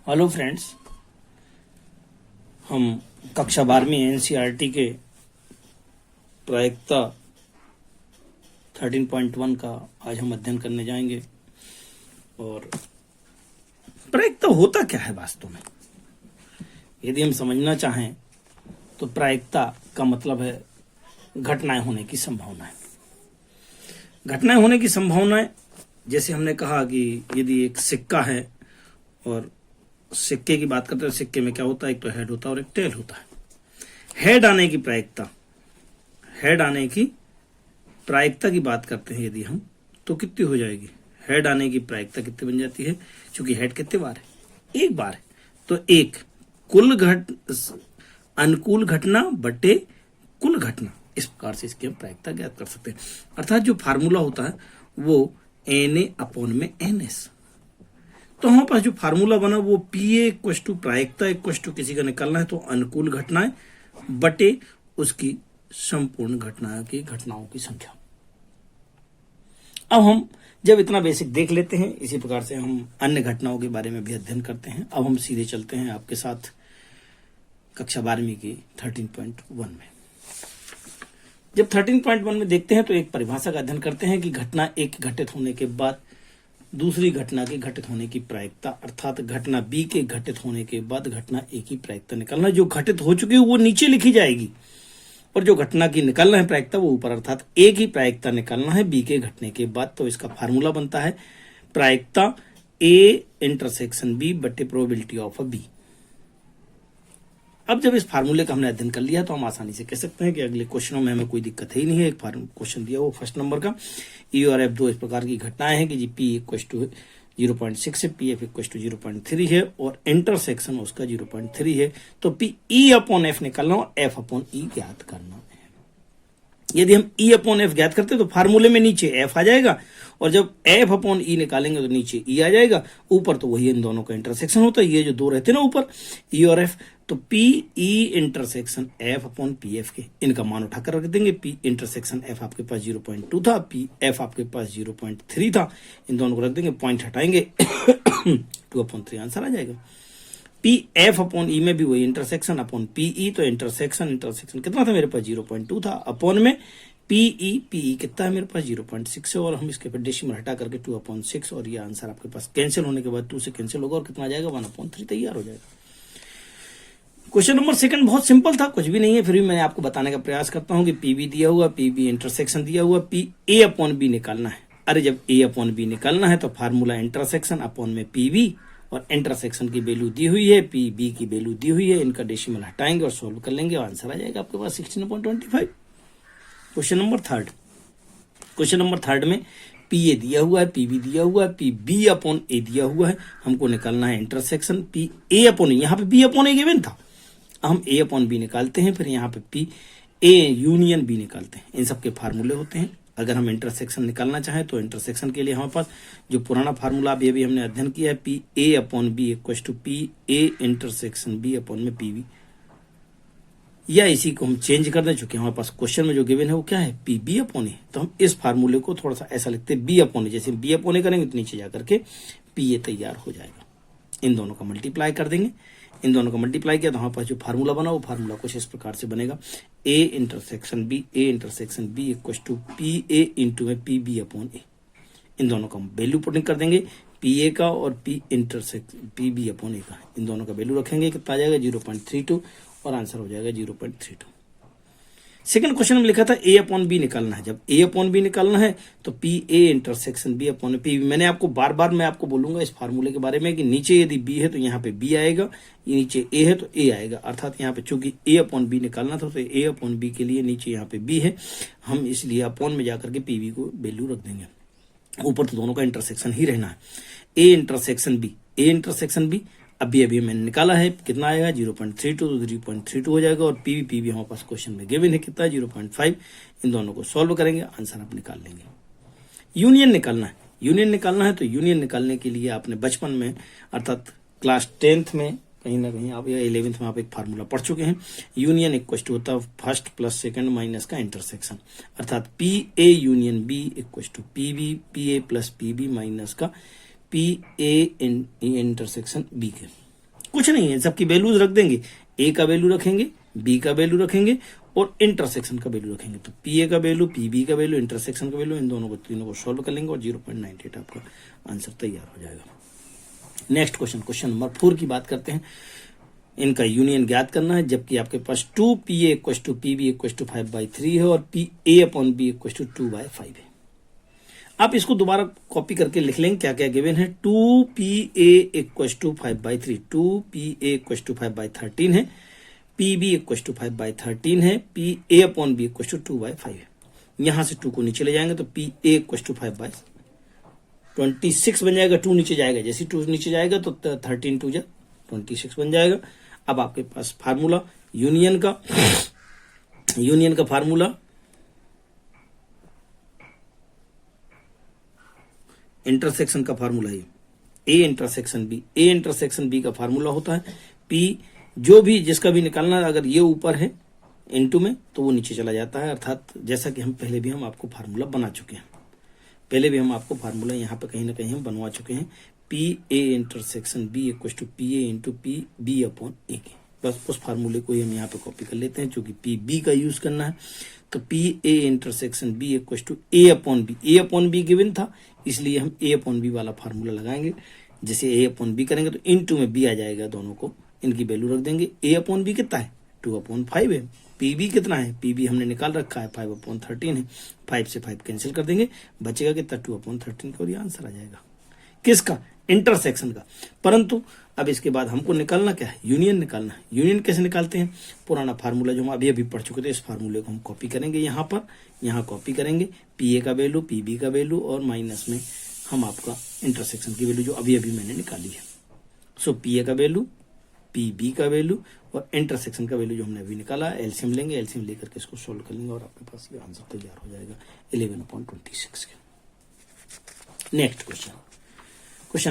Hello friends, हम कक्षा 12वीं एनसीईआरटी के प्रायिकता 13.1 का आज हम अध्ययन करने जाएंगे। और प्रायिकता होता क्या है वास्तव में, यदि हम समझना चाहें तो प्रायिकता का मतलब है घटनाएं होने की संभावनाएं। घटनाएं होने की संभावनाएं, जैसे हमने कहा कि यदि एक सिक्का है और सिक्के की बात करते हैं, सिक्के में क्या होता है, एक तो हेड होता है और एक टेल होता है। हेड आने की प्रायिकता की बात करते हैं यदि हम, तो कितनी हो जाएगी? हेड आने की प्रायिकता कितनी बन जाती है? क्योंकि हेड कितने बार है? एक बार है, तो एक अनुकूल घटना बटे कुल घटना, इस प्रकार से इसकी हम प्रायिकता ज्ञात कर सकते हैं। अर्थात जो फार्मूला होता है वो Na/NS। तो हमारे पास जो फार्मूला बना वो PA प्रायिकता किसी का निकालना है तो अनुकूल घटनाएं बटे उसकी संपूर्ण घटनाओं की संख्या। अब हम जब इतना बेसिक देख लेते हैं, इसी प्रकार से हम अन्य घटनाओं के बारे में भी अध्ययन करते हैं। अब हम सीधे चलते हैं आपके साथ कक्षा 12वीं की 13.1 में। जब 13.1 में देखते हैं तो एक परिभाषा का अध्ययन करते हैं कि घटना एक घटित होने के बाद दूसरी घटना के घटित होने की प्रायिकता, अर्थात घटना बी के घटित होने के बाद घटना ए की प्रायिकता निकालना। जो घटित हो चुकी है वो नीचे लिखी जाएगी और जो घटना की निकालना है प्रायिकता वो ऊपर, अर्थात ए की प्रायिकता निकालना है बी के घटने के बाद। तो इसका फार्मूला बनता है प्रायिकता A/B बटे प्रोबेबिलिटी ऑफ अ बी। अब जब इस फार्मूले का हमने अध्ययन कर लिया तो हम आसानी से कह सकते हैं कि अगले क्वेश्चनों में हमें कोई दिक्कत है ही नहीं है। एक क्वेश्चन दिया वो फर्स्ट नंबर का, ई और एफ दो इस प्रकार की घटनाएं हैं कि जी P = 0.6 है, PF = 0.3 है और इंटरसेक्शन उसका 0.3 है। तो PE/F निकालना और F/E ज्ञात करना है। यदि हम E/F ज्ञात करते हैं तो फार्मूले में नीचे F आ जाएगा और जब F/E निकालेंगे तो नीचे E आ जाएगा। ऊपर तो वही इन दोनों का इंटरसेक्शन होता है, ये जो दो रहते हैं ना ऊपर, E और F, तो PE/F/PF के इनका मान उठाकर रख देंगे। P/F आपके पास 0.2 था, PF आपके पास 0.3 था, इन दोनों को रख देंगे, पॉइंट हटाएंगे 2/3 आंसर आ जाएगा। PF/E में भी वही इंटरसेक्शन अपॉन PE, तो इंटरसेक्शन कितना था मेरे पास? 0.2 था, अपॉन में PE कितना है मेरे पास? 0.6 है और हम इसके पर डेसिमल हटा करके 2/6 और ये आंसर आपके पास कैंसिल होने के बाद 2 से कैंसिल होगा और कितना आ जाएगा? 1/3 तैयार हो जाएगा। क्वेश्चन नंबर सेकंड बहुत सिंपल था, कुछ भी नहीं है, फिर भी मैं आपको बताने का प्रयास करता हूं कि PB दिया हुआ, PB इंटरसेक्शन दिया हुआ, A/B निकालना है। अरे जब A/B निकालना है तो फार्मूला इंटरसेक्शन अपॉन में PB और इंटरसेक्शन की वैल्यू दी हुई है, PB की वैल्यू दी हुई है, इनका डेसिमल हटाएंगे और सोल्व कर लेंगे और आंसर आ जाएगा आपके पास 16.25। क्वेश्चन नंबर थर्ड में PA दिया हुआ है, PB दिया हुआ है, PB/A दिया हुआ है, हमको निकालना है इंटरसेक्शन PA/A। यहाँ पे B/A गिवन था, हम A/B निकालते हैं, फिर यहाँ पे PA/B निकालते हैं। इन सबके फार्मूले होते हैं। अगर हम इंटरसेक्शन निकालना चाहें तो इंटरसेक्शन के लिए हमारे पास जो पुराना फार्मूला अभी हमने अध्ययन किया है, PA/B = PA/B/PB, या इसी को हम चेंज कर दें, चूंकि हमारे पास क्वेश्चन में जो गिवन है वो क्या है? PB/A। तो हम इस फार्मूले को थोड़ा सा ऐसा लिखते हैं B/A। जैसे B/A करेंगे तो नीचे जाकर के PA तैयार हो जाएगा। इन दोनों का मल्टीप्लाई कर देंगे, इन दोनों का मल्टीप्लाई किया तो हमारे पास जो फार्मूला बना वो फार्मूला कुछ इस प्रकार से बनेगा, A/B = PA/PB/A। इन दोनों का वैल्यू पुटिंग कर देंगे, PA का और PB/A का, इन दोनों का वैल्यू रखेंगे, कितना आ जाएगा? 0.32 और आंसर हो जाएगा 0.32। सेकंड क्वेश्चन में लिखा था A/B निकालना है। जब A/B निकालना है तो PA/B/PB। मैंने आपको बार मैं आपको बोलूंगा इस फार्मूले के बारे में कि नीचे यदि B है तो यहाँ पे B आएगा, ये नीचे A है तो A आएगा। अर्थात यहाँ पे चूंकि A/B निकालना था तो A/B के लिए नीचे यहाँ पे B है, हम इसलिए अपॉन में जाकर के PB को वैल्यू रख देंगे। ऊपर तो दोनों का इंटरसेक्शन ही रहना है। A/B अभी मैंने निकाला है, कितना आएगा? 0.32, तो 3.32 हो जाएगा। और PB हमारे पास क्वेश्चन में गिवन है कितना? 0.5। इन दोनों को सॉल्व करेंगे, आंसर आप निकाल लेंगे। यूनियन निकालना है तो यूनियन निकालने के लिए आपने बचपन में, अर्थात क्लास 10th में कहीं ना कहीं आप, या 11th में आप एक फार्मूला पढ़ चुके हैं। यूनियन इक्वल होता है फर्स्ट प्लस सेकंड माइनस का इंटरसेक्शन, अर्थात PA/B = PA + PB माइनस का PA इंटरसेक्शन B के। कुछ नहीं है, सबकी वैल्यूज रख देंगे, ए का वैल्यू रखेंगे, बी का वैल्यू रखेंगे और इंटरसेक्शन का वैल्यू रखेंगे। तो पी ए का वैल्यू, पी बी का वैल्यू, इंटरसेक्शन का वैल्यू, इन दोनों को तीनों को सॉल्व कर लेंगे और 0.98 आपका आंसर तैयार हो जाएगा। नेक्स्ट क्वेश्चन, क्वेश्चन नंबर 4 की बात करते हैं। इनका यूनियन ज्ञात करना है, जबकि आपके पास 2PA = PB = 5/3 है और PA/B = 2/5 है। आप इसको दोबारा कॉपी करके लिख लेंगे क्या क्या गिवन है। 2PA = 5/3, 2PA = 5/13 है, PB = 5/13 है, PA/B = 2/5 है। यहां से 2 को नीचे ले जाएंगे तो PA = 5/26 बन जाएगा। 2 नीचे जाएगा, जैसे 2 नीचे जाएगा तो 13 2 26 बन जाएगा। अब आपके पास फार्मूला यूनियन का फार्मूला इंटरसेक्शन का फार्मूला है ए इंटरसेक्शन बी का फार्मूला होता है पी, जो भी जिसका भी निकालना है, अगर ये ऊपर है इनटू में तो वो नीचे चला जाता है। अर्थात जैसा कि हम पहले भी आपको फार्मूला बना चुके हैं, पहले भी हम आपको फार्मूला यहाँ पे कहीं ना कहीं हम बनवा चुके हैं। PA intersection B = PA × PB/A के, बस उस फार्मूले को ही हम यहाँ पे कॉपी कर लेते हैं, क्योंकि PB का यूज करना है। तो PA intersection B = A/B given था, इसलिए हम A/B वाला फार्मूला लगाएंगे। जैसे A/B करेंगे तो इनटू में B आ जाएगा, दोनों को इनकी वैल्यू रख देंगे। A/B कितना है 2/5 है, PB कितना है, PB हमने निकाल रखा है 5/13 है, 5 से 5 कैंसिल कर देंगे, बचेगा कितना 2/13 का, और ये आंसर आ जाएगा किसका, इंटरसेक्शन का। परंतु अब इसके बाद हमको निकालना क्या है, यूनियन निकालना है। यूनियन कैसे निकालते हैं, पुराना फार्मूला जो हम अभी पढ़ चुके थे, इस फार्मूले को हम कॉपी करेंगे, यहाँ कॉपी करेंगे, PA का वैल्यू, PB का वैल्यू और माइनस में हम आपका इंटरसेक्शन की वैल्यू जो अभी मैंने निकाली है। सो PA का वैल्यू, PB का वैल्यू और इंटरसेक्शन का वैल्यू जो हमने अभी निकाला, एलसीएम लेंगे, एलसीएम लेकर के इसको सोल्व कर लेंगे और आपके पास ये आंसर तैयार हो जाएगा 11/26 के। Next question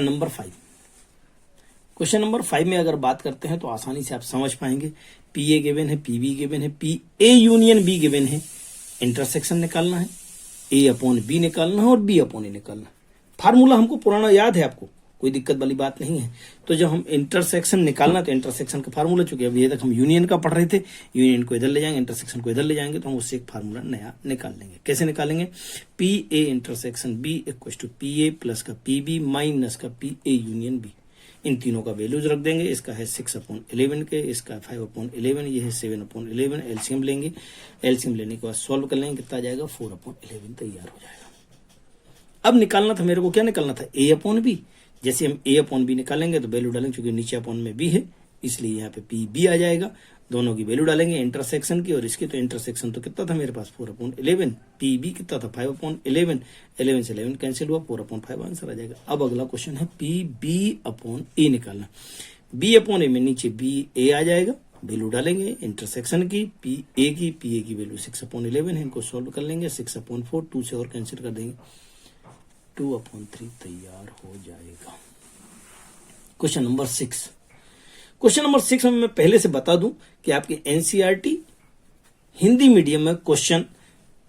number 5। Question number 5 में अगर बात करते हैं तो आसानी से आप समझ पाएंगे। PA गिवन है, PB गिवन है, PA यूनियन B गिवन है, इंटरसेक्शन निकालना है, A/B निकालना है और B/A निकालना है। फार्मूला हमको पुराना याद है, आपको कोई दिक्कत वाली बात नहीं है। तो जब हम इंटरसेक्शन निकालना, तो इंटरसेक्शन का फार्मूला, चूंकि अभी तक हम यूनियन का पढ़ रहे थे, यूनियन को इधर ले जाएंगे, इंटरसेक्शन को इधर ले जाएंगे, तो हम उससे एक फार्मूला नया निकाल लेंगे। कैसे निकालेंगे, PA intersection B = PA plus का PB माइनस का PA यूनियन B। इन तीनों का वैल्यूज रख देंगे। इसका है 6/11 के, इसका 5/11, ये है 7/11। एलसीएम लेंगे, एलसीएम लेने के बाद सॉल्व कर लेंगे, कितना आ जाएगा 4/11 तैयार हो जाएगा। अब निकालना था मेरे को, क्या निकालना था, A/B। जैसे हम A/B निकालेंगे तो वैल्यू डालेंगे, क्योंकि नीचे अपॉन में B है, इसलिए यहाँ पे PB आ जाएगा। दोनों की वैल्यू डालेंगे, इंटरसेक्शन की और इसकी। तो इंटरसेक्शन तो कितना था मेरे पास 4/11, PB कितना था 5/11, 11 से 11 कैंसिल हुआ, 4/5 आंसर आ जाएगा। अब अगला क्वेश्चन है PB/A निकालना। B/A में नीचे BA आ जाएगा, वैल्यू डालेंगे इंटरसेक्शन की, PA की वैल्यू 6/11 है, इनको सोल्व कर लेंगे, 6/4, 2 से और कैंसिल कर देंगे, 2/3 तैयार हो जाएगा। Question number 6। क्वेश्चन नंबर 6 में मैं पहले से बता दूं कि आपके NCERT हिंदी मीडियम में क्वेश्चन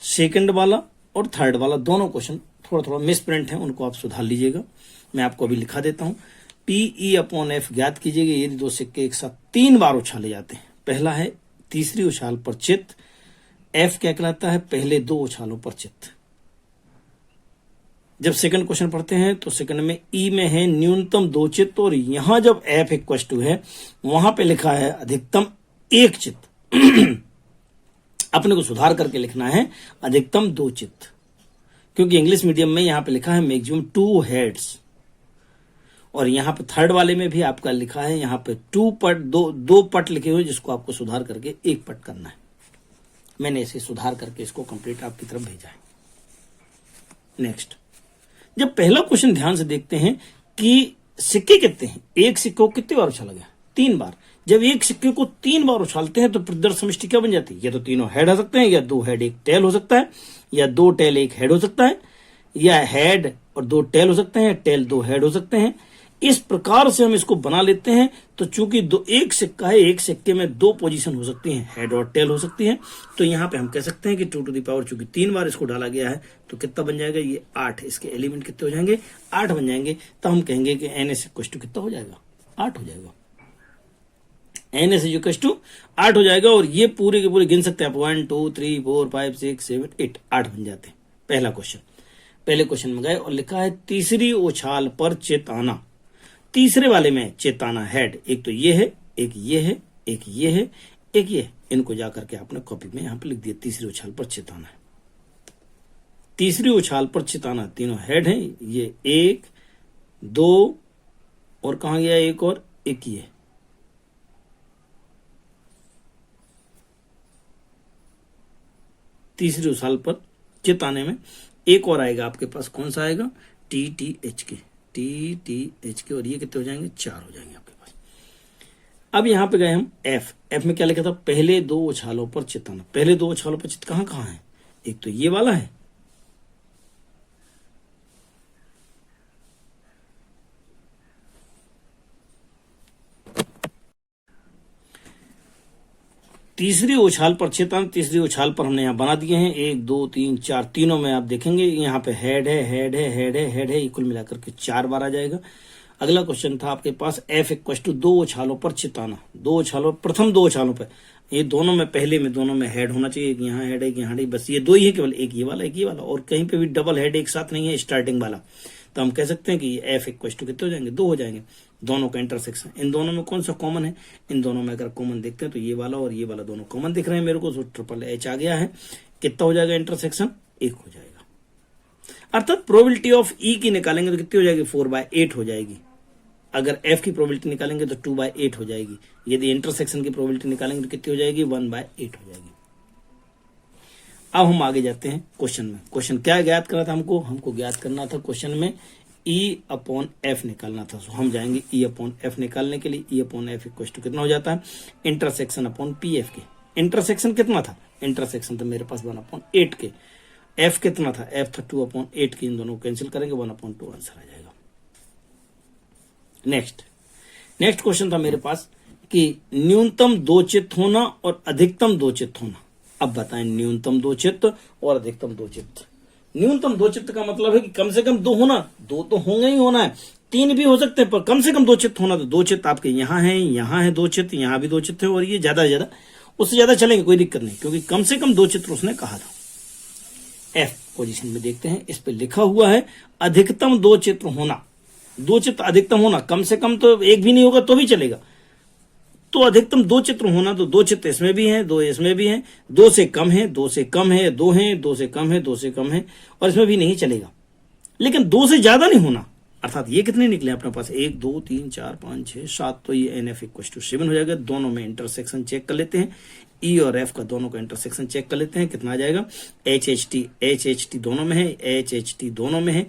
सेकंड वाला और थर्ड वाला दोनों क्वेश्चन थोड़ा मिस प्रिंट है, उनको आप सुधार लीजिएगा। मैं आपको अभी लिखा देता हूं। PE/F ज्ञात कीजिएगा यदि दो सिक्के एक साथ 3 बार उछाले जाते हैं। पहला है तीसरी उछाल पर चित्त, F क्या कहलाता है, पहले 2 उछालों पर चित्त। जब सेकंड क्वेश्चन पढ़ते हैं तो सेकंड में ई में है न्यूनतम 2 चित्त, और यहां जब F = है वहां पे लिखा है अधिकतम 1 चित्त। अपने को सुधार करके लिखना है अधिकतम 2 चित्त, क्योंकि इंग्लिश मीडियम में यहां पे लिखा है मैक्सिमम 2 हेड्स, और यहां पे थर्ड वाले में भी आपका लिखा है यहां पे 2 पट, 2 पट लिखे हुए, जिसको आपको सुधार करके 1 पट करना है। मैंने इसे सुधार करके इसको कंप्लीट आपकी तरफ भेजा है। नेक्स्ट, जब पहला क्वेश्चन ध्यान से देखते हैं कि सिक्के कितने हैं, एक सिक्के को कितने बार उछाला गया, 3 बार। जब एक सिक्के को 3 बार उछालते हैं तो प्रदर्श समष्टि क्या बन जाती है, या तो तीनों हेड हो सकते हैं, या 2 हेड 1 टेल हो सकता है, या 2 टेल 1 हेड हो सकता है, या हेड और 2 टेल हो सकते हैं, टेल 2 हेड हो सकते हैं। इस प्रकार से हम इसको बना लेते हैं। तो चूंकि एक सिक्का है, एक सिक्के में 2 पोजीशन हो सकती हैं, हेड और टेल हो सकती है, तो यहां पे हम कह सकते हैं कि 2 चूंकि 3 बार इसको डाला गया है तो कितना बन जाएगा, ये 8। इसके एलिमेंट कितने हो जाएंगे, 8 बन जाएंगे। तो हम कहेंगे कि NS = कितना हो जाएगा, 8 हो जाएगा। एन एस इज टू 8 हो जाएगा। और ये पूरे के पूरे गिन सकते हैं आप, 1 2 3 4 5 6 7 8, 8 बन जाते हैं। पहला क्वेश्चन, पहले क्वेश्चन में गए और लिखा है तीसरी उछाल पर चेताना। तीसरे वाले में चेताना हेड, एक तो ये है, एक ये है, एक ये है, एक ये है। इनको जाकर के आपने कॉपी में यहां पर लिख दिया, तीसरी उछाल पर चेताना है। तीसरी उछाल पर चेताना, तीनों हेड हैं, ये 1 2 और कहां गया एक और, एक ये। तीसरी उछाल पर चेताने में एक और आएगा आपके पास, कौन सा आएगा, TTH के, और ये कितने हो जाएंगे, 4 हो जाएंगे आपके पास। अब यहां पे गए हम एफ में क्या लिखा था, पहले 2 उछालों पर चेताना। पहले 2 उछालों पर कहां कहां है, एक तो ये वाला है, तीसरी उछाल पर चेताना। तीसरी उछाल पर हमने यहां बना दिए हैं 1 2 3 4, तीनों में आप देखेंगे यहाँ पे हेड है, हेड है, हेड है, हेड है, कुल मिलाकर के 4 बार आ जाएगा। अगला क्वेश्चन था आपके पास एफ इक्वल टू 2 उछालों पर चेताना। 2 उछालों, प्रथम 2 उछालों पर, ये दोनों में, पहले में दोनों में हेड होना चाहिए, एक यहाँ हेड है, एक यहाँ हेड, बस ये 2 ही है केवल, एक ये वाला, एक ये वाला, और कहीं पे भी डबल हेड एक साथ नहीं है स्टार्टिंग वाला। तो हम कह सकते हैं कि ये एफ इक्वल टू कितने हो जाएंगे, 2 हो जाएंगे। दोनों का इंटरसेक्शन, इन दोनों में कौन सा कॉमन है, इन दोनों में अगर कॉमन देखते हैं तो ये वाला और ये वाला दोनों कॉमन दिख रहे हैं मेरे को, तो ट्रिपल एच आ गया है। कितना हो जाएगा इंटरसेक्शन, 1 हो जाएगा। अर्थात प्रोबेबिलिटी ऑफ ई की निकालेंगे तो कितनी हो जाएगी, 4/8 हो जाएगी। अगर एफ की प्रोबेबिलिटी निकालेंगे तो 2/8 हो जाएगी। यदि इंटरसेक्शन की प्रोबेबिलिटी निकालेंगे तो कितनी हो जाएगी, 1/8 हो जाएगी। अब हम आगे जाते हैं क्वेश्चन में। क्वेश्चन क्या ज्ञात करना था हमको ज्ञात करना था क्वेश्चन में E/F निकालना था। सो हम जाएंगे E/F निकालने के लिए। E/F इक्वल टू कितना हो जाता है, इंटरसेक्शन अपॉन PF के। इंटरसेक्शन कितना था, इंटरसेक्शन तो मेरे पास 1/8 के। F कितना था, F था 2/8 के। इन दोनों को कैंसिल करेंगे, 1/2 आंसर आ जाएगा। नेक्स्ट क्वेश्चन था मेरे पास कि न्यूनतम 2 चित्त होना और अधिकतम 2 चित्त होना। अब बताएं, न्यूनतम 2 चित्त और अधिकतम 2 चित्त। न्यूनतम 2 चित्त का मतलब है कि कम से कम 2 होना, 2 तो होंगे ही होना है, 3 भी हो सकते हैं, पर कम से कम 2 चित्त होना। तो 2 चित्त आपके यहाँ है 2 चित्त, यहाँ भी 2 चित्त है, और ये ज्यादा से ज्यादा, उससे ज्यादा चलेंगे कोई दिक्कत नहीं, क्योंकि कम से कम 2 चित्र उसने कहा था। एफ पोजीशन में देखते हैं, इस पे लिखा हुआ है अधिकतम 2 चित्र होना। 2 चित्र अधिकतम होना, कम से कम तो एक भी नहीं होगा तो भी चलेगा। तो अधिकतम 2 चित्र होना, तो 2 चित्र इसमें भी हैं, 2 इसमें भी हैं, 2 से कम है, 2 से कम है, 2 हैं, 2 से कम है, 2 से कम है, और इसमें भी नहीं चलेगा। लेकिन 2 से ज्यादा नहीं होना, अर्थात ये कितने निकले अपने पास, 1 2 3 4 5 6 7, तो ये NF इक्वल टू 7 हो जाएगा। दोनों में इंटरसेक्शन चेक कर लेते हैं, E और F का दोनों का इंटरसेक्शन चेक कर लेते हैं, कितना आ जाएगा। HHT दोनों में है, HHT दोनों में है,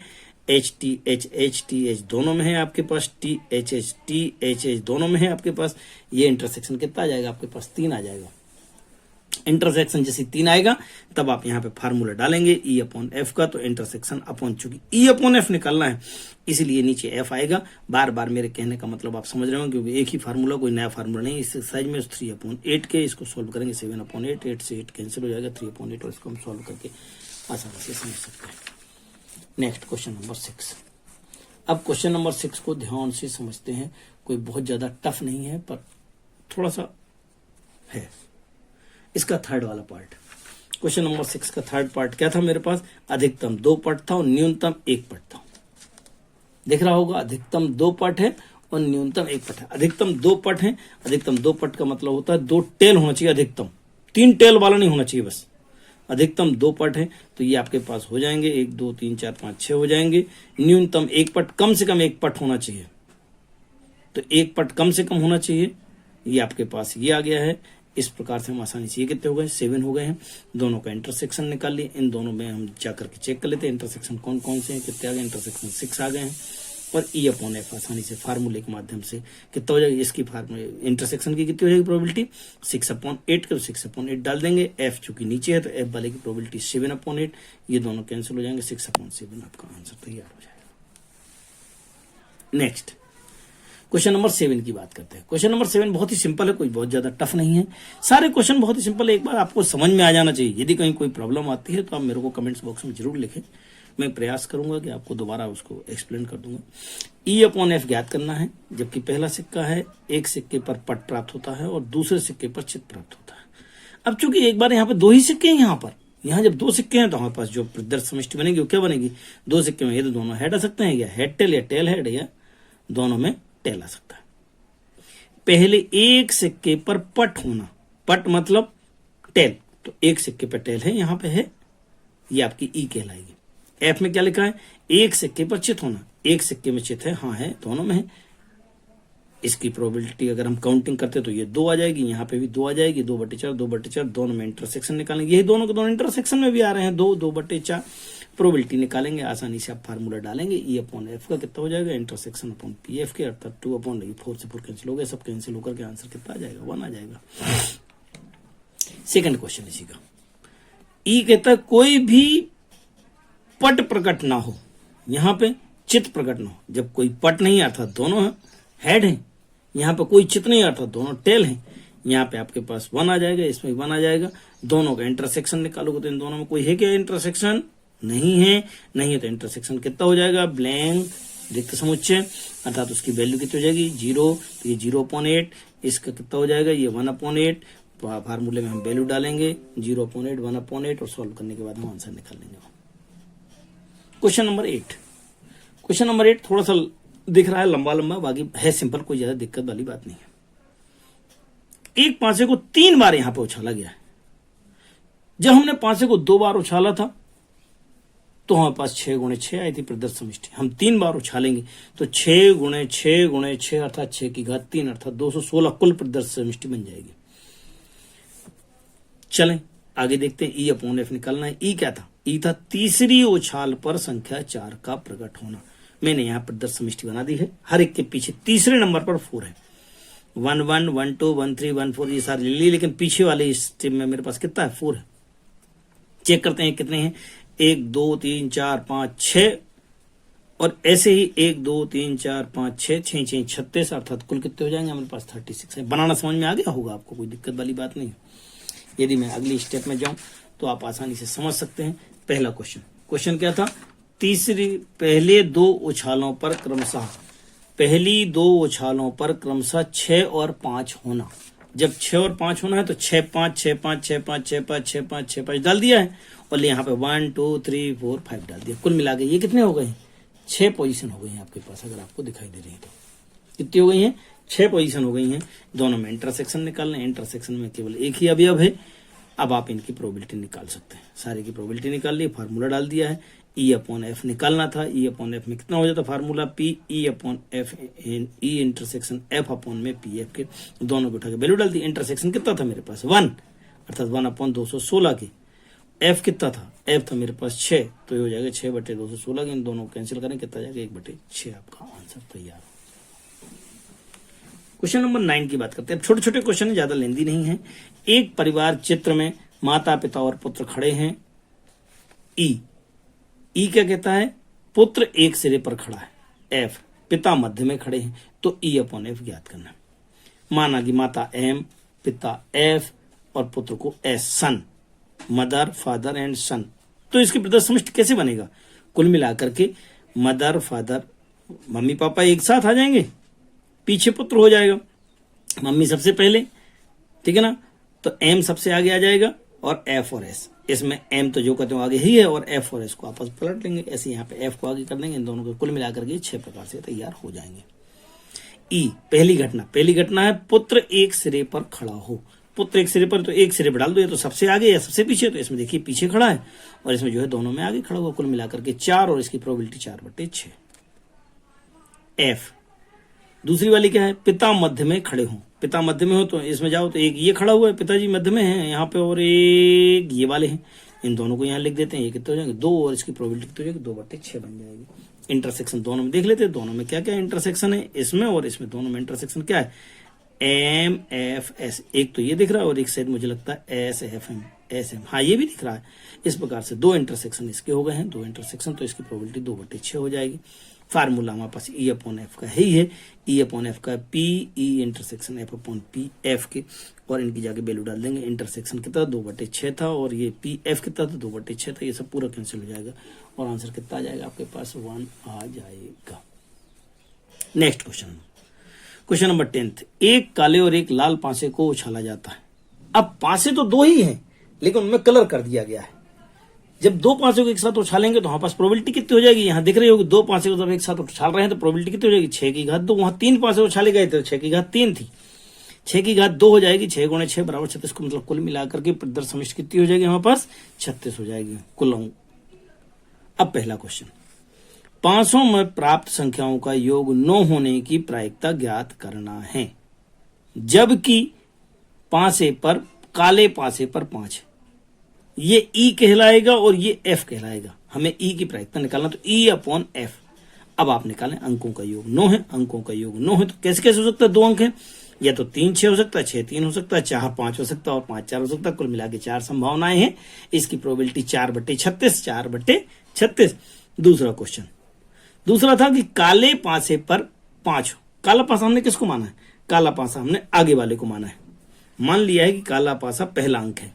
HTH दोनों में है आपके पास, THH दोनों में है आपके पास। ये इंटरसेक्शन कितना आ जाएगा आपके पास, 3 आ जाएगा। इंटरसेक्शन जैसे 3 आएगा तब आप यहाँ पे फार्मूला डालेंगे E/F का, तो इंटरसेक्शन अपॉन, चूंकि E/F निकालना है इसीलिए नीचे F आएगा। बार बार मेरे कहने का मतलब आप समझ रहे हो, क्योंकि एक ही फार्मूला, कोई नया फार्मूला नहीं। इस साइज में 3/8 के, इसको सोल्व करेंगे 7/8, 8 से 8 कैंसिल हो जाएगा, 3/8, और इसको हम सोल्व करके आसानी से समझ सकते हैं। Next question number 6। अब क्वेश्चन नंबर 6 को ध्यान से समझते हैं, कोई बहुत ज्यादा टफ नहीं है, पर थोड़ा सा है। इसका थर्ड वाला पार्ट, क्वेश्चन नंबर 6 का थर्ड पार्ट क्या था मेरे पास, अधिकतम 2 पट था और न्यूनतम 1 पट था। दिख रहा होगा, अधिकतम 2 पट है और न्यूनतम 1 पट है। अधिकतम 2 पट है, अधिकतम 2 पट का मतलब होता है 2 टेल होना चाहिए, अधिकतम 3 टेल वाला नहीं होना चाहिए, बस अधिकतम 2 पट है। तो ये आपके पास हो जाएंगे 1 2 3 4 5 6 हो जाएंगे। न्यूनतम 1 पट, कम से कम 1 पट होना चाहिए, तो 1 पट कम से कम होना चाहिए। ये आपके पास ये आ गया है। इस प्रकार से हम आसानी से ये कितने हो गए, 7 हो गए हैं। दोनों का इंटरसेक्शन निकाल लिए, इन दोनों में हम जाकर के चेक कर लेते हैं इंटरसेक्शन कौन कौन से हैं, कितने आ गए, इंटरसेक्शन 6 आ गए हैं। और E/F आसानी से फार्मूले के माध्यम से कितना हो जाएगा, इसकी इंटरसेक्शन की कितनी हो जाएगी प्रोबेबिलिटी, 6/8 के, 6/8 डाल देंगे। F चूंकि नीचे है तो F वाले की प्रोबेबिलिटी 7/8, ये दोनों कैंसिल हो जाएंगे, 6/7 आपका आंसर तैयार हो जाएगा। नेक्स्ट क्वेश्चन नंबर 7 की बात करते हैं। क्वेश्चन नंबर 7 बहुत ही सिंपल है, कोई बहुत ज्यादा टफ नहीं है। सारे क्वेश्चन बहुत ही सिंपल है, एक बार आपको समझ में आ जाना चाहिए। यदि कहीं कोई प्रॉब्लम आती है तो आप मेरे को कमेंट्स बॉक्स में जरूर लिखें, मैं प्रयास करूंगा कि आपको दोबारा उसको एक्सप्लेन कर दूंगा। E/F ज्ञात करना है, जबकि पहला सिक्का है, एक सिक्के पर पट प्राप्त होता है और दूसरे सिक्के पर चित प्राप्त होता है। अब चूंकि एक बार यहाँ पे दो ही सिक्के हैं, यहाँ जब दो सिक्के हैं तो हमारे पास जो प्रदर्श समष्टि बनेगी वो क्या बनेगी, दो सिक्के में ये तो दोनों हेड आ सकते हैं, या हेड टेल या टेल हेड, या दोनों में टेल आ सकता है। पहले एक सिक्के पर पट होना, पट मतलब टेल, तो एक सिक्के पर टेल है, यहाँ पे है, ये आपकी ई कहलाएगी। एफ में क्या लिखा है, एक सिक्के पर चित होना, एक सिक्के में चित है, हाँ है, दोनों में है। इसकी प्रोबेबिलिटी अगर हम काउंटिंग करते तो ये 2 आ जाएगी, यहाँ पे भी 2 आ जाएगी, 2/4, 2/4, दोनों में इंटरसेक्शन निकालेंगे, यही दोनों के दोनों इंटरसेक्शन में भी आ रहे हैं, 2/4 प्रोबेबिलिटी निकालेंगे, आसानी से आप फार्मूला डालेंगे। E/F का कितना हो जाएगा, इंटरसेक्शन अपॉन PF के, अर्थात 2/4 से 4 कैंसिल हो गया, सब कैंसिल होकर के आंसर कितना आ जाएगा, 1 आ जाएगा। सेकंड क्वेश्चन इसी का, ई कहता है कोई भी पट प्रकट ना हो, यहां पे चित प्रकट ना हो, जब कोई पट नहीं अर्थात दोनों हेड हैं, यहाँ पे कोई चित नहीं अर्थात दोनों टेल हैं, यहाँ पे आपके पास 1 आ जाएगा, इसमें 1 आ जाएगा। दोनों का इंटरसेक्शन निकालोगे तो इन दोनों में कोई है क्या इंटरसेक्शन, नहीं है तो इंटरसेक्शन कितना हो जाएगा, ब्लैंक रिक्त समुच्चय, अर्थात उसकी वैल्यू कितनी हो जाएगी 0, तो ये 0/8, इसका कितना हो जाएगा, ये 1/8। फार्मूले में हम वैल्यू डालेंगे 0/8, 1/8 और सॉल्व करने के बाद हम आंसर निकाल लेंगे। क्वेश्चन नंबर 8, क्वेश्चन नंबर 8 थोड़ा सा दिख रहा है लंबा, बाकी है सिंपल, कोई ज्यादा दिक्कत वाली बात नहीं है। एक पांचे को 3 बार यहां पे उछाला गया है। जब हमने पांचे को 2 बार उछाला था तो हमारे पास 6x6 आई थी प्रदर्श समष्टि, हम 3 बार उछालेंगे तो 6x6 अर्थात 6 की घात 3 अर्थात 216 कुल प्रदर्श समष्टि बन जाएगी। चलें आगे देखते हैं। E/F निकालना है। ई क्या था, ई था तीसरी उछाल पर संख्या 4 का प्रकट होना। मैंने यहाँ प्रदर्श समष्टि बना दी है, हर एक के पीछे तीसरे नंबर पर 4 है, 1 1 1 2 1 3 1 4 ये सारे ले लिए, लेकिन पीछे वाले स्टेप में मेरे पास कितना है, 4 है। चेक करते हैं कितने हैं, 1 2 3 4 5 6 और ऐसे ही 1 2 3 4 5 6 6 6 36 अर्थात कुल कितने हो जाएंगे हमारे पास 36 है। बनाना समझ में आ गया होगा आपको, कोई दिक्कत वाली बात नहीं है। यदि मैं अगली स्टेप में जाऊं तो आप आसानी से समझ सकते हैं। पहला क्वेश्चन क्या था, पहली दो उछालों पर क्रमशः 6 और 5 होना। जब 6 और 5 होना है तो 6 5 6 5 6 5 6 5 6 5 6 5 डाल दिया है और यहाँ पे 1 2 3 4 5 डाल दिया। कुल मिला के ये कितने हो गए, 6 पोजीशन हो गई हैं आपके पास। अगर आपको दिखाई दे रही है तो कितनी हो गई हैं, 6 पोजीशन हो गई हैं। दोनों में इंटरसेक्शन निकालना है, इंटरसेक्शन में केवल एक ही अवयव है। अब आप इनकी प्रोबेबिलिटी निकाल सकते हैं। सारे की प्रोबेबिलिटी निकाल ली, फार्मूला डाल दिया है। E/F निकालना था। E/F में कितना हो जाता formula, P E/F E intersection F upon में PF के दोनों को उठा के वैल्यू डाल दी। इंटरसेक्शन कितना था मेरे पास 1 अर्थात 1/216 के। F कितना था, F था मेरे पास 6, तो ये हो जाएगा 6/216 के। इन दोनों को कैंसिल करें, कितना जाएगा 1/6। आपका आंसर तैयार। क्वेश्चन नंबर 9 की बात करते हैं। छोटे छोटे क्वेश्चन, ज्यादा लेंदी नहीं है। एक परिवार चित्र में माता पिता और पुत्र खड़े हैं। ई क्या कहता है, पुत्र एक सिरे पर खड़ा है, F पिता मध्य में खड़े हैं, तो E/F ज्ञात करना है। माना कि माता M, पिता F और पुत्र को S, son, mother father and son. तो इसकी प्रदर्श समष्टि कैसे बनेगा, कुल मिलाकर के मदर फादर मम्मी पापा एक साथ आ जाएंगे, पीछे पुत्र हो जाएगा, मम्मी सबसे पहले, ठीक है ना, तो M सबसे आगे आ जाएगा और F और S। इसमें M तो जो कहते हो आगे ही है और F और S को आपस पलट लेंगे। ऐसे यहाँ पे F को आगे कर देंगे, इन दोनों को कुल मिलाकर के 6 प्रकार से तैयार हो जाएंगे। ई पहली घटना है पुत्र एक सिरे पर खड़ा हो। पुत्र एक सिरे पर, तो एक सिरे पर डाल दो, ये तो सबसे आगे या सबसे पीछे, तो इसमें देखिए पीछे खड़ा है और इसमें जो है दोनों में आगे खड़ा हुआ। कुल मिलाकर के 4 और इसकी प्रोबेबिलिटी 4/6। F दूसरी वाली क्या है, पिता मध्य में खड़े हों। पिता मध्य में हो तो इसमें जाओ तो एक ये खड़ा हुआ है, पिताजी मध्य में है यहाँ पे, और एक ये वाले हैं, इन दोनों को यहाँ लिख देते हैं। ये कितने हो जाएंगे 2 और इसकी प्रोबेबिलिटी कितनी हो जाएगी 2/6 बन जाएगी। इंटरसेक्शन दोनों में देख लेते हैं, दोनों में क्या क्या इंटरसेक्शन है, इसमें और इसमें दोनों में इंटरसेक्शन क्या है, M/F/S। एक तो ये दिख रहा है और एक साइड मुझे लगता है S/F/M, हाँ ये भी दिख रहा है। इस प्रकार से 2 इंटरसेक्शन इसके हो गए हैं, 2 इंटरसेक्शन, तो इसकी प्रोबेबिलिटी 2/6 हो जाएगी। फार्मूला हमारे पास ई अपॉन एफ का है ही है, ई अपॉन एफ का P E intersection F upon P F के, और इनकी जाके वैल्यू डाल देंगे। इंटरसेक्शन कितना 2/6 था और ये पी एफ कितना था 2/6 था, ये सब पूरा कैंसिल हो जाएगा और आंसर कितना आ जाएगा आपके पास 1 आ जाएगा। नेक्स्ट क्वेश्चन नंबर 10, एक काले और एक लाल पासे को उछाला जाता है। अब पासे तो दो ही हैं लेकिन उनमें कलर कर दिया गया है। जब दो पासे को एक साथ उछालेंगे तो हमारे पास प्रोबेबिलिटी कितनी हो जाएगी, यहां दिख रही होगी दो पासे को जब एक साथ उछाल रहे हैं तो प्रोबेबिलिटी कितनी हो जाएगी 6 की घात 2। वहां 3 पासे उछाले गए थे 6 की घात 3 थी, 6 की घात 2 हो जाएगी, 6 गुणे 6 बराबर 36 को मतलब कुल मिलाकर के प्रदर्श समिष्टि कितनी हो जाएगी हमारे पास 36 हो जाएगी कुल अंक। अब पहला क्वेश्चन, पांचों में प्राप्त संख्याओं का योग 9 होने की प्रायिकता ज्ञात करना है, जबकि पासे पर काले पासे पर 5 है। ये ई कहलाएगा और ये एफ कहलाएगा। हमें ई की प्रायिकता निकालना तो ई अपॉन एफ। अब आप निकालें, अंकों का योग 9 है, अंकों का योग 9 है तो कैसे कैसे हो सकता है, 2 अंक है, या तो 3 6 हो सकता है, 6 3 हो सकता है, 4 5 हो सकता है और 5 4 हो सकता है। कुल मिला के 4 संभावनाएं हैं। इसकी प्रोबेबिलिटी 4/36, 4/36। दूसरा क्वेश्चन, दूसरा था कि काले पासे पर 5 हो। काला पासा हमने किसको माना है, काला पासा हमने आगे वाले को माना है। मान लिया है कि काला पासा पहला अंक है,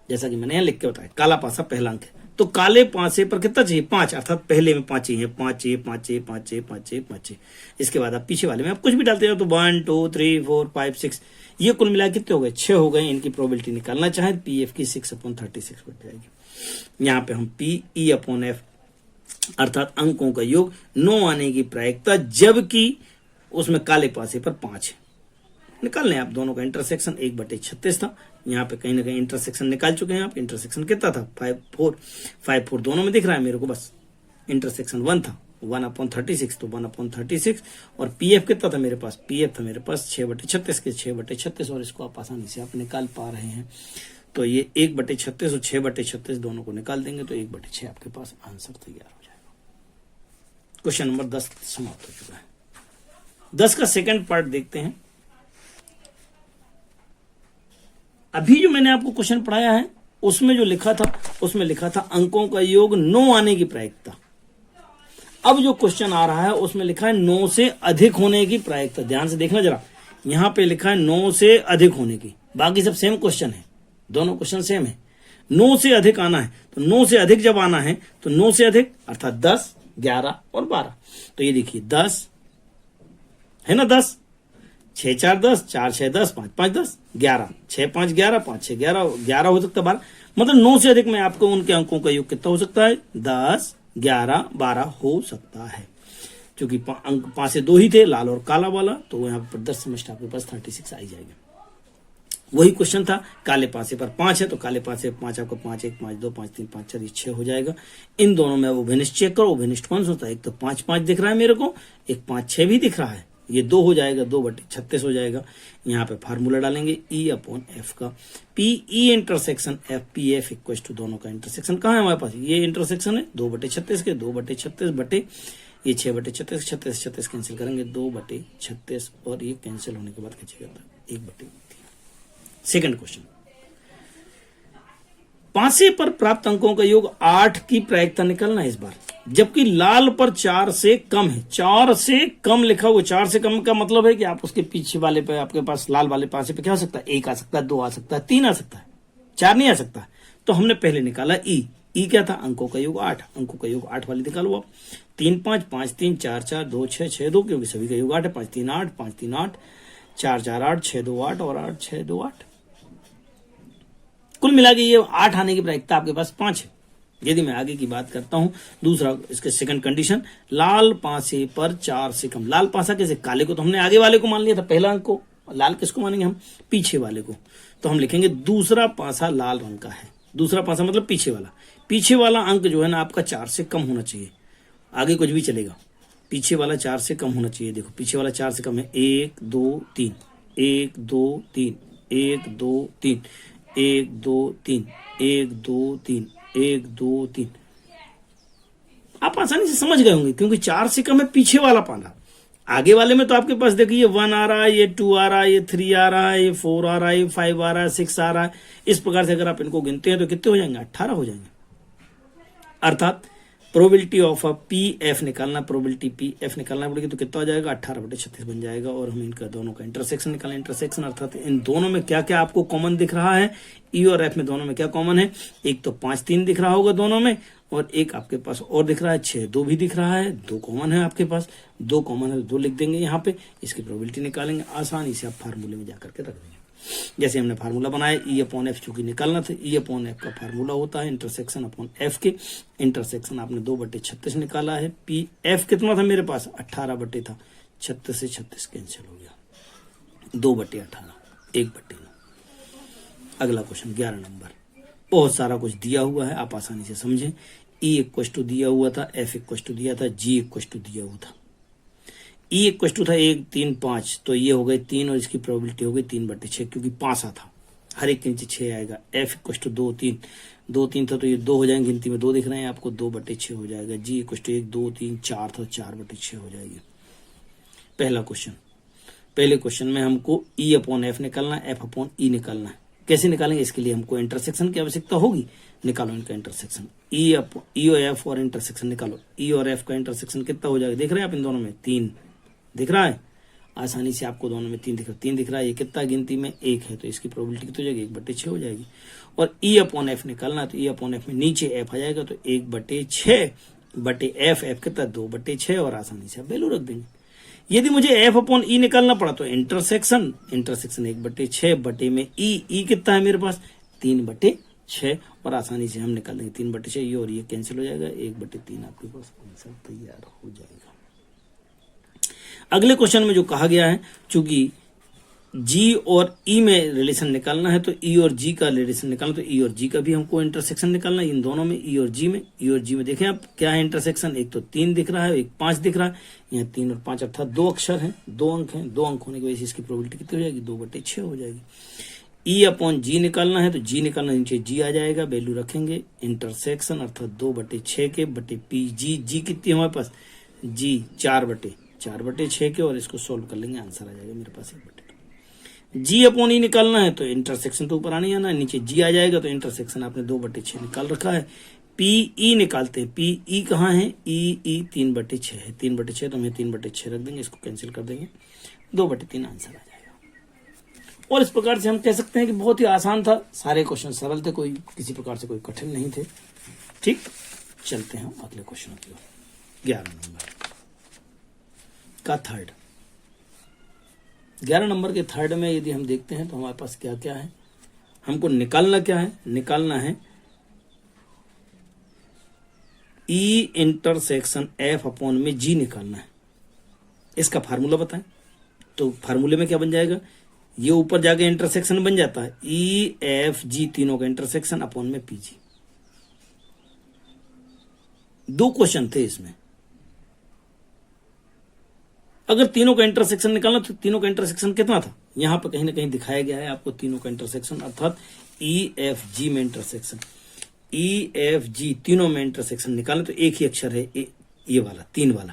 जैसा कि मैंने यहां लिख के बताया काला पासा पहला अंक है, तो काले पासे पर कितना चाहिए 5, अर्थात पहले में 5 चाहिए, 5 चाहिए, 5 चाहिए, 5 चाहिए, 5 चाहिए, 5 चाहिए। इसके बाद आप पीछे वाले में आप कुछ भी डालते जाओ तो 1 2 3 4 5 6, ये कुल मिला कितने हो गए 6 हो गए। इनकी प्रोबेबिलिटी निकालना चाहे पी एफ की 6/36 बन जाएगी। यहाँ पे हम पी ई अपॉन एफ अर्थात अंकों का योग 9 आने की प्रायिकता, जबकि उसमें काले पासे पर 5 है। निकाल लें आप दोनों का इंटरसेक्शन 1/36 था, यहाँ पे कहीं ना कहीं इंटरसेक्शन निकाल चुके हैं आप। इंटरसेक्शन कितना था 5 4 दोनों में दिख रहा है मेरे को, बस इंटरसेक्शन 1 था 1/36 तो 1/36 और पीएफ कितना था मेरे पास, पीएफ था मेरे पास 6/36 के 6/36 और इसको आप आसानी से आप निकाल पा रहे हैं। तो ये 1/36 और 6/36 दोनों को निकाल देंगे तो 1/6 आपके पास आंसर तैयार हो जाएगा। क्वेश्चन नंबर 10 समाप्त हो चुका है। 10 का सेकंड पार्ट देखते हैं। अभी जो मैंने आपको क्वेश्चन पढ़ाया है उसमें जो लिखा था, उसमें लिखा था अंकों का योग 9 आने की प्रायिकता। अब जो क्वेश्चन आ रहा है उसमें लिखा है 9 से अधिक होने की प्रायिकता। ध्यान से देखना जरा, यहां पे लिखा है 9 से अधिक होने की, बाकी सब सेम क्वेश्चन है, दोनों क्वेश्चन सेम है। 9 से अधिक आना है तो 9 से अधिक जब आना है तो 9 से अधिक अर्थात 10 11 और 12। तो ये देखिए 10 है ना, 10 6 4 10, 4 6 10, 5 5 10, 11 6 5 11, 5 6 11, 11 हो सकता है 12, मतलब 9 से अधिक में आपको उनके अंकों का योग कितना हो सकता है 10 11 12 हो सकता है। क्योंकि अंक 5 से 2 ही थे, लाल और काला वाला, तो यहाँ पर 10 समझ आपके पास 36 आ जाएगा। वही क्वेश्चन था, काले पासे पर 5 है तो काले पासे पर 5 आपको 5 1 5 2 5 3 5 4 6 हो जाएगा। इन दोनों में वो अभिनिष्ट चेक करो, अभिनिष्ट कौन सा होता है, एक तो 5 5 दिख रहा है मेरे को, एक 5 6 भी दिख रहा है, ये 2 हो जाएगा, 2/36 हो जाएगा। यहाँ पे फार्मूला डालेंगे ई अपॉन एफ का, P E intersection F P F equal to, दोनों का इंटरसेक्शन कहाँ है हमारे पास, ये इंटरसेक्शन है 2/36 के, 2/36 बटे ये 6/36, 36 36 कैंसिल करेंगे 2/36 और ये कैंसिल होने के बाद कैसे 1/3। सेकंड क्वेश्चन, पासे पर प्राप्त अंकों का योग 8 की प्रायिकता निकालना है इस बार, जबकि लाल पर 4 से कम है। 4 से कम लिखा हुआ, 4 से कम का मतलब है कि आप उसके पीछे वाले पे, आपके पास लाल वाले पासे पे क्या हो सकता है, 1 आ सकता है, 2 आ सकता है, 3 आ सकता है, 4 नहीं आ सकता। तो हमने पहले निकाला ई क्या था, अंकों का योग 8, अंकों का योग 8 वाली निकालो आप। 3 5 5 3 4 4 2 6 6 2, क्योंकि सभी का योग 8 है, 5 3 8 5 3 8 4 4 8 6 2 8 और 8 6 2 8। कुल मिला के ये 8 आने की प्रायिकता आपके पास 5 है। यदि मैं आगे की बात करता हूं, दूसरा इसके सेकंड कंडीशन, लाल पासे पर 4 से कम। लाल पासा कैसे, काले को तो हमने आगे वाले को मान लिया था, पहला अंक को, लाल किसको मानेंगे हम, पीछे वाले को। तो हम लिखेंगे दूसरा पासा लाल रंग का है, दूसरा पासा मतलब पीछे वाला, पीछे वाला अंक जो है ना आपका 4 से कम होना चाहिए, आगे कुछ भी चलेगा, पीछे वाला 4 से कम होना चाहिए। देखो पीछे वाला 4 से कम है, 1 2 3 1 2 3 1 2 3 1 2 3 1 2 3 1 2 3। आप आसानी से समझ गए होंगे क्योंकि 4 से कम है पीछे वाला पाना। आगे वाले में तो आपके पास देखिए 1 आ रहा है, ये 2 आ रहा है, ये 3 आ रहा है, ये 4 आ रहा है, ये 5 आ रहा है, 6 आ रहा है। इस प्रकार से अगर आप इनको गिनते हैं तो कितने हो जाएंगे, 18 हो जाएंगे। अर्थात probability of a P F निकालना, प्रोबेबिलिटी पी एफ निकालना पड़ेगी तो कितना हो जाएगा 18/36 बन जाएगा। और हम इनका दोनों का इंटरसेक्शन निकालना, इंटरसेक्शन अर्थात इन दोनों में क्या क्या आपको कॉमन दिख रहा है, ई और एफ में दोनों में क्या कॉमन है, एक तो 5-3 दिख रहा होगा दोनों में, और एक आपके पास और दिख रहा है 6-2 भी दिख रहा है, 2 कॉमन है आपके पास, 2 कॉमन है तो 2 लिख देंगे यहाँ पे, इसकी प्रोबेबिलिटी निकालेंगे, आसानी से आप फार्मूले में जाकर के रख देंगे। जैसे हमने फार्मूला बनाया ई अपॉन एफ, चूंकि निकालना था, ई अपॉन एफ का फार्मूला होता है इंटरसेक्शन अपॉन एफ के, इंटरसेक्शन आपने 2/36 निकाला है, पी एफ कितना था मेरे पास 18 था, 36 से 36 कैंसिल हो गया, 2/18, 1/9। अगला क्वेश्चन 11 नंबर, बहुत सारा कुछ दिया हुआ है, आप आसानी से समझें। ई इक्वल टू दिया हुआ था, एफ इक्वल टू दिया था, जी इक्वल टू दिया हुआ था। ई इक्वल टू था 1, 3, 5, तो ये हो गए 3 और इसकी प्रोबेबिलिटी हो गई 3/6 क्योंकि 5 था, हर एक के नीचे 6 आएगा। एफ इक्वल टू 2, 3, 2, 3 था तो ये 2 हो जाएंगे, गिनती में 2 दिख रहे हैं आपको, 2/6 हो जाएगा। जी इक्वल टू 1, 2, 3, 4 था, 4/6 हो जाएगी। पहला क्वेश्चन, पहले क्वेश्चन में हमको ई अपॉन एफ निकालना है, एफ अपॉन ई निकालना है। कैसे निकालेंगे, इसके लिए हमको इंटरसेक्शन की आवश्यकता होगी। निकालो इनका इंटरसेक्शन, ई और एफ और इंटरसेक्शन निकालो। ई और एफ का इंटरसेक्शन कितना हो जाएगा, देख रहे हैं आप इन दोनों में 3 दिख रहा है, आसानी से आपको दोनों में 3 दिख रहा है, 3 दिख रहा है, ये कितना गिनती में 1 है तो इसकी प्रोबेबिलिटी कितनी हो जाएगी 1/6 हो जाएगी। और ई अपॉन एफ निकालना है तो ई अपॉन एफ में नीचे एफ आ जाएगा तो 1/6 बटे एफ, एफ कितना 2/6 और आसानी से आप वैल्यू रख देंगे। यदि मुझे एफ अपॉन ई निकालना पड़ा तो इंटरसेक्शन 1/6 बटे में ई कितना है मेरे पास 3/6 और आसानी से हम निकाल देंगे 3/6, ये और ये कैंसिल हो जाएगा, 1/3 आपके पास आंसर तैयार हो जाएगा। अगले क्वेश्चन में जो कहा गया है, चूंकि जी और ई में रिलेशन निकालना है तो ई और जी का रिलेशन निकालना, तो ई और जी का भी हमको इंटरसेक्शन निकालना है इन दोनों में, ई और जी में देखें आप क्या है इंटरसेक्शन, एक तो 3 दिख रहा है, एक 5 दिख रहा है, यहाँ 3 और 5 अर्थात 2 अक्षर हैं, 2 अंक हैं, 2 अंक होने की वजह से इसकी प्रोबेबिलिटी कितनी हो जाएगी 2/6 हो जाएगी। ई अपॉन जी निकालना है तो जी निकालना, नीचे जी आ जाएगा, वैल्यू रखेंगे, इंटरसेक्शन अर्थात 2/6 के बटे पी जी कितनी हमारे पास जी 4/6 के, और इसको सोल्व कर लेंगे, आंसर आ जाएगा मेरे पास 1/2। जी अपॉन ई निकालना है तो इंटरसेक्शन तो ऊपर आने आना है, नीचे जी आ जाएगा तो इंटरसेक्शन आपने 2/6 निकाल रखा है। पी ई निकालते हैं, पी ई कहाँ है, ई 3/6 है, 3/6 तो हमें 3/6 रख देंगे, इसको कैंसिल कर देंगे, 2/3 आंसर आ जाएगा। और इस प्रकार से हम कह सकते हैं कि बहुत ही आसान था, सारे क्वेश्चन सरल थे, कोई किसी प्रकार से कोई कठिन नहीं थे। ठीक, चलते हैं अगले क्वेश्चन की ओर। 11 नंबर का थर्ड, 11 नंबर के थर्ड में यदि हम देखते हैं तो हमारे पास क्या क्या है, हमको निकालना क्या है, निकालना है ई इंटरसेक्शन एफ अपॉन में जी निकालना है। इसका फार्मूला बताएं, तो फार्मूले में क्या बन जाएगा, ये ऊपर जाके इंटरसेक्शन बन जाता है ई एफ जी, तीनों का इंटरसेक्शन अपॉन में पी जी। 2 क्वेश्चन थे इसमें, अगर तीनों का इंटरसेक्शन निकालना तो तीनों का इंटरसेक्शन कितना था, यहां पर कहीं ना कहीं दिखाया गया है आपको तीनों का इंटरसेक्शन, अर्थात ई एफ जी में इंटरसेक्शन, ई एफ जी तीनों में इंटरसेक्शन निकालना तो एक ही अक्षर है ये वाला 3 वाला,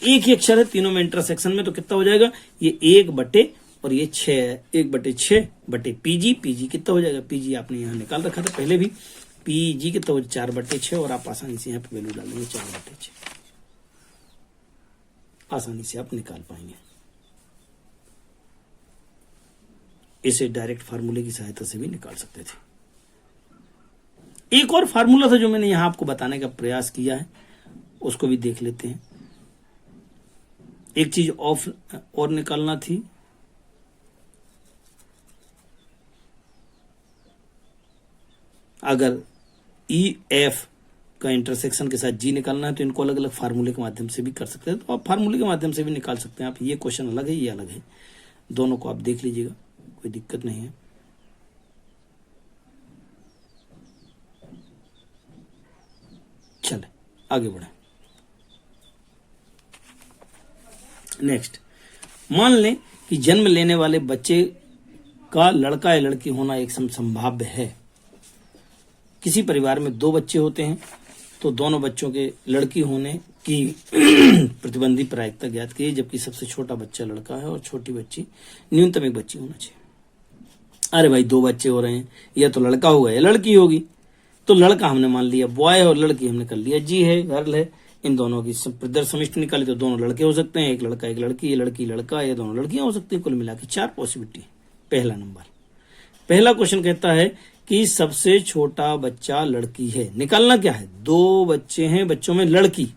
तो एक ही अक्षर है तीनों में इंटरसेक्शन में, तो कितना हो जाएगा ये 1 और ये 6 है, 1/6 बटे पीजी, पीजी कितना हो जाएगा, पीजी आपने यहाँ निकाल रखा था पहले भी, पीजी कितना हो 4/6 और आप आसानी से यहाँ पे वैल्यू डालेंगे 4/6, आसानी से आप निकाल पाएंगे। इसे डायरेक्ट फार्मूले की सहायता से भी निकाल सकते थे। एक और फार्मूला था जो मैंने यहां आपको बताने का प्रयास किया है, उसको भी देख लेते हैं। एक चीज ऑफ और निकालना थी, अगर ई एफ का इंटरसेक्शन के साथ जी निकालना है तो इनको अलग अलग फार्मूले के माध्यम से भी कर सकते हैं, तो आप फार्मूले के माध्यम से भी निकाल सकते हैं आप। ये क्वेश्चन अलग है, ये अलग है, दोनों को आप देख लीजिएगा, कोई दिक्कत नहीं है। चले आगे बढ़े। नेक्स्ट, मान लें कि जन्म लेने वाले बच्चे का लड़का या लड़की होना एक संभाव्य है। किसी परिवार में 2 बच्चे होते हैं तो दोनों बच्चों के लड़की होने की प्रतिबंधी प्रायिकता ज्ञात की, जबकि सबसे छोटा बच्चा लड़का है और छोटी बच्ची न्यूनतम एक बच्ची होना चाहिए। अरे भाई 2 बच्चे हो रहे हैं, या तो लड़का होगा या लड़की होगी, तो लड़का हमने मान लिया बॉय और लड़की हमने कर लिया जी है, गर्ल है। इन दोनों की प्रदर्श समिष्टि निकाली तो दोनों लड़के हो सकते हैं, एक लड़का एक लड़की, ये लड़की लड़का, ये दोनों लड़कियां हो सकती है। कुल मिला के 4 पॉसिबिलिटी। पहला नंबर, पहला क्वेश्चन कहता है कि सबसे छोटा बच्चा लड़की है। निकालना क्या है, 2 बच्चे हैं, बच्चों में लड़की,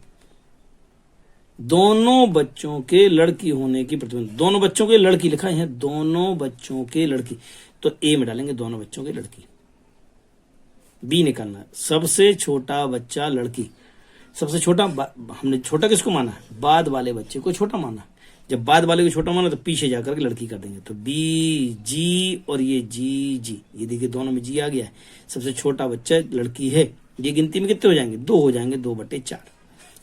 दोनों बच्चों के लड़की होने की प्रतिबंध, दोनों बच्चों के लड़की लिखा है, दोनों बच्चों के लड़की, तो ए में डालेंगे दोनों बच्चों के लड़की। बी निकालना है, सबसे छोटा बच्चा लड़की। सबसे छोटा हमने छोटा किसको माना है, बाद वाले बच्चे को छोटा माना। जब बाद वाले को छोटा माना तो पीछे जाकर के लड़की कर देंगे, तो बी जी और ये जी जी, ये देखिए दोनों में जी आ गया है। सबसे छोटा बच्चा लड़की है। ये गिनती में कितने हो जाएंगे, 2 हो जाएंगे, 2/4।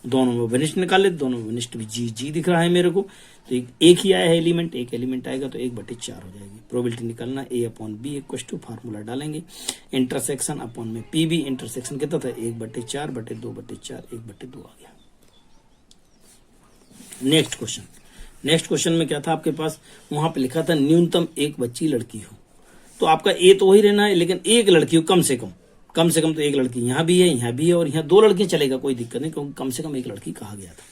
दोनों में विनिष्ट निकाल ले, दोनों में विनिष्ट भी जी जी दिख रहा है मेरे को, तो एक ही आया है एलिमेंट, एक एलिमेंट आएगा तो 1/4 हो जाएगी। प्रोबेबिलिटी निकालना A/B = फार्मूला डालेंगे, इंटरसेक्शन अपॉन में PB, इंटरसेक्शन कितना था 1/4 बटे 2/4, 1/2 आ गया। नेक्स्ट क्वेश्चन में क्या था आपके पास, वहां पे लिखा था न्यूनतम 1 बच्ची लड़की हो। तो आपका ए तो वही रहना है, लेकिन एक लड़की हो कम से कम तो एक लड़की यहाँ भी है और यहाँ 2 लड़कियां चलेगा, कोई दिक्कत नहीं, क्योंकि कम से कम एक लड़की कहा गया था।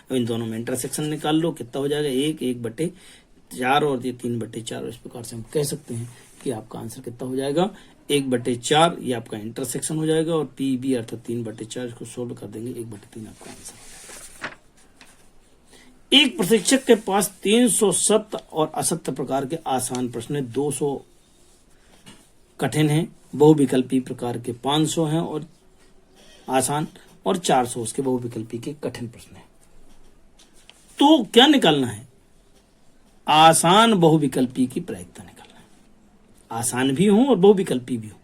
अब इन दोनों में इंटरसेक्शन निकाल लो, कितना हो जाएगा 1/4 और ये 3/4। इस प्रकार से हम कह सकते हैं कि आपका आंसर कितना हो जाएगा 1/4, ये आपका इंटरसेक्शन हो जाएगा, और PB अर्थात 3/4 इसको सोल्व कर देंगे, 1/3 आपका आंसर हो जाएगा। एक प्रशिक्षक के पास 300 सत्य और असत्य प्रकार के आसान प्रश्न 200 कठिन है, बहुविकल्पी प्रकार के 500 हैं और आसान, और 400 उसके बहुविकल्पी के कठिन प्रश्न हैं। तो क्या निकालना है, आसान बहुविकल्पी की प्रायिकता निकालना है। आसान भी हो और बहुविकल्पी भी हो।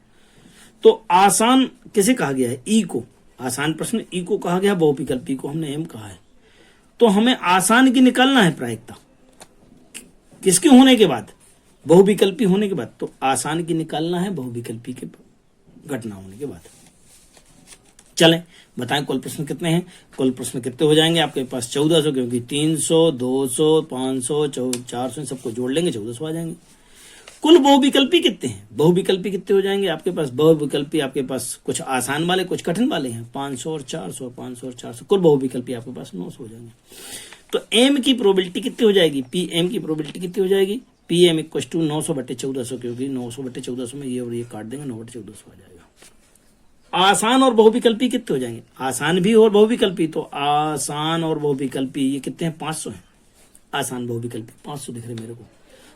तो आसान किसे कहा गया है, ई को, आसान प्रश्न ई को कहा गया, बहुविकल्पी को हमने एम कहा है। तो हमें आसान की निकालना है प्रायिकता, किसके होने के बाद, बहुविकल्पी होने के बाद। तो आसान की निकालना है बहुविकल्पी के घटना होने के बाद। चलें बताएं कुल प्रश्न कितने हैं। कुल प्रश्न कितने हो जाएंगे आपके पास 1400, क्योंकि 300 200 500 400 सबको जोड़ लेंगे 1400 आ जाएंगे। कुल बहुविकल्पी कितने हैं, बहुविकल्पी कितने हो जाएंगे आपके पास, बहुविकल्पी आपके पास कुछ आसान वाले कुछ कठिन वाले हैं, 500 और 400, 500 और 400, कुल बहुविकल्पी आपके पास 900 हो जाएंगे। तो एम की प्रोबेबिलिटी कितनी हो जाएगी, PM की प्रोबेबिलिटी कितनी हो जाएगी, PM = 900/1400, क्योंकि 900/1400 में ये और ये काट देंगे, 9/1400 आ जाएगा। आसान और बहुविकल्पी कितने हो जाएंगे, आसान भी और बहुविकल्पी, तो आसान और बहुविकल्पी ये कितने हैं, 500 हैं। आसान बहुविकल्पी 500 दिख रहे मेरे को,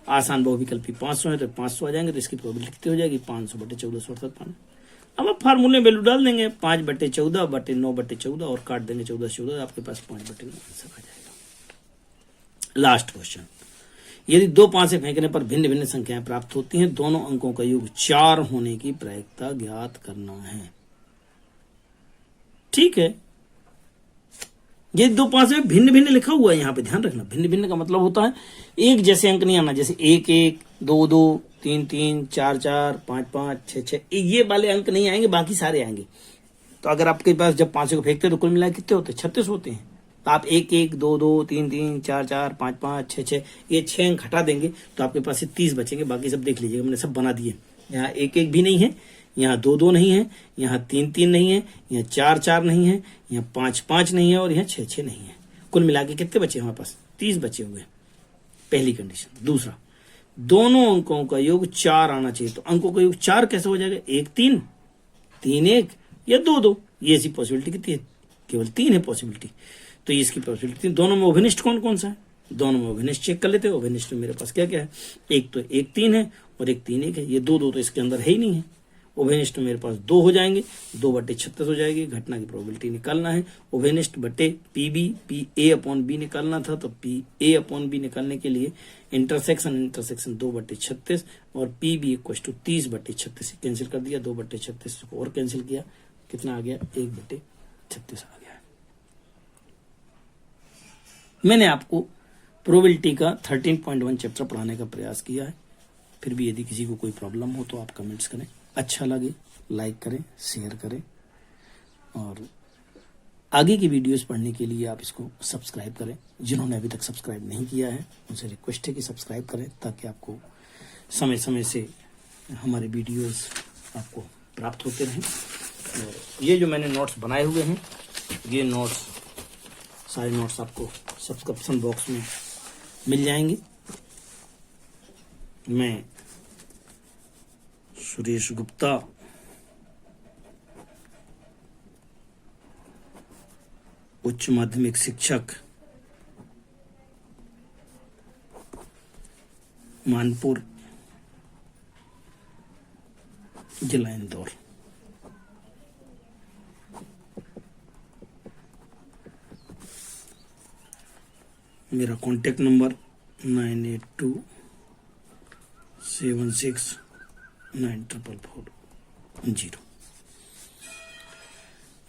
आसान बहुविकल्पी 500 है, तो 500 आ जाएंगे। तो इसकी प्रोबेबिलिटी कितनी हो जाएगी 500/1400 अर्थात 5। अब आप फार्मूले में वैल्यू डाल देंगे, 5/14/9/14 और काट देंगे 14 आपके पास 5/9 आंसर आ जाएगा। लास्ट क्वेश्चन, यदि 2 पांसे फेंकने पर भिन्न भिन्न संख्याएं प्राप्त होती हैं, दोनों अंकों का योग 4 होने की प्रायिकता ज्ञात करना है। ठीक है, ये 2 पांसे में भिन्न भिन्न लिखा हुआ है, यहां पे ध्यान रखना, भिन्न भिन्न का मतलब होता है एक जैसे अंक नहीं आना, जैसे 1 1 2 2 3 3 4 4 5 5 6 6 ये वाले अंक नहीं आएंगे, बाकी सारे आएंगे। तो अगर आपके पास जब 5 को फेंकते हैं तो कुल मिला कितने होते हैं, 36 होते हैं। तो आप 1 1 2 2 3 3 4 4 5 5 6 6 ये 6 अंक हटा देंगे तो आपके पास 30 बचेंगे। बाकी सब देख लीजिएगा, मैंने सब बना दिए। यहाँ 1 1 भी नहीं है, यहाँ 2 2 नहीं है, यहाँ 3 3 नहीं है, यहाँ 4 4 नहीं है, यहाँ 5 5 नहीं है, और यहाँ 6 6 नहीं है। कुल मिला के कितने बचे हमारे पास, 30 बचे हुए। पहली कंडीशन। दूसरा, दोनों अंकों का योग 4 आना चाहिए। तो अंकों का योग 4 कैसे हो जाएगा, 1 3 3 1 या 2 2। ये ऐसी पॉसिबिलिटी कितनी है, केवल 3 है पॉसिबिलिटी। तो इसकी पॉसिबिलिटी, दोनों में अभिनिष्ट कौन कौन सा है, दोनों में अभिनिष्ट चेक कर लेते हैं। अभिनिष्ट में मेरे पास क्या क्या है, एक तो 1 3 है और एक 3 1 है। ये 2 2 तो इसके अंदर है ही नहीं है। उभयनिष्ठ मेरे पास 2 हो जाएंगे, 2/36 हो जाएगी। घटना की प्रोबेबिलिटी निकालना है, उभयनिष्ठ बटे PB, PA/B निकालना था। तो PA/B निकालने के लिए इंटरसेक्शन 2/36 और PB = 30/36 कैंसिल कर दिया। 2/36 को और कैंसिल किया, कितना आ गया, 1/36 आ गया। मैंने आपको प्रोबेबिलिटी का 13.1 चैप्टर पढ़ाने का प्रयास किया है। फिर भी यदि किसी को कोई प्रॉब्लम हो तो आप कमेंट्स करें, अच्छा लगे लाइक करें, शेयर करें, और आगे की वीडियोस पढ़ने के लिए आप इसको सब्सक्राइब करें। जिन्होंने अभी तक सब्सक्राइब नहीं किया है उनसे रिक्वेस्ट है कि सब्सक्राइब करें, ताकि आपको समय समय से हमारे वीडियोस आपको प्राप्त होते रहें। और ये जो मैंने नोट्स बनाए हुए हैं, ये नोट्स सारे नोट्स आपको सब्सक्रिप्शन बॉक्स में मिल जाएंगे। मैं सुरेश गुप्ता उच्च माध्यमिक शिक्षक, मानपुर, जिला इंदौर। मेरा कॉन्टेक्ट नंबर 9827694440।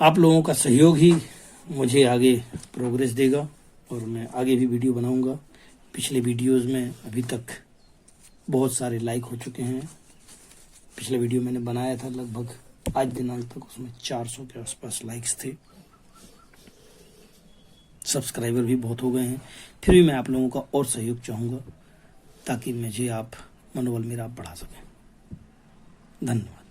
आप लोगों का सहयोग ही मुझे आगे प्रोग्रेस देगा और मैं आगे भी वीडियो बनाऊंगा। पिछले वीडियोस में अभी तक बहुत सारे लाइक हो चुके हैं। पिछले वीडियो मैंने बनाया था लगभग आज दिनांक तक, उसमें 400 के आसपास लाइक्स थे। सब्सक्राइबर भी बहुत हो गए हैं। फिर भी मैं आप लोगों का और सहयोग चाहूँगा ताकि मुझे आप मनोबल मेरा आप बढ़ा सकें। धन्यवाद।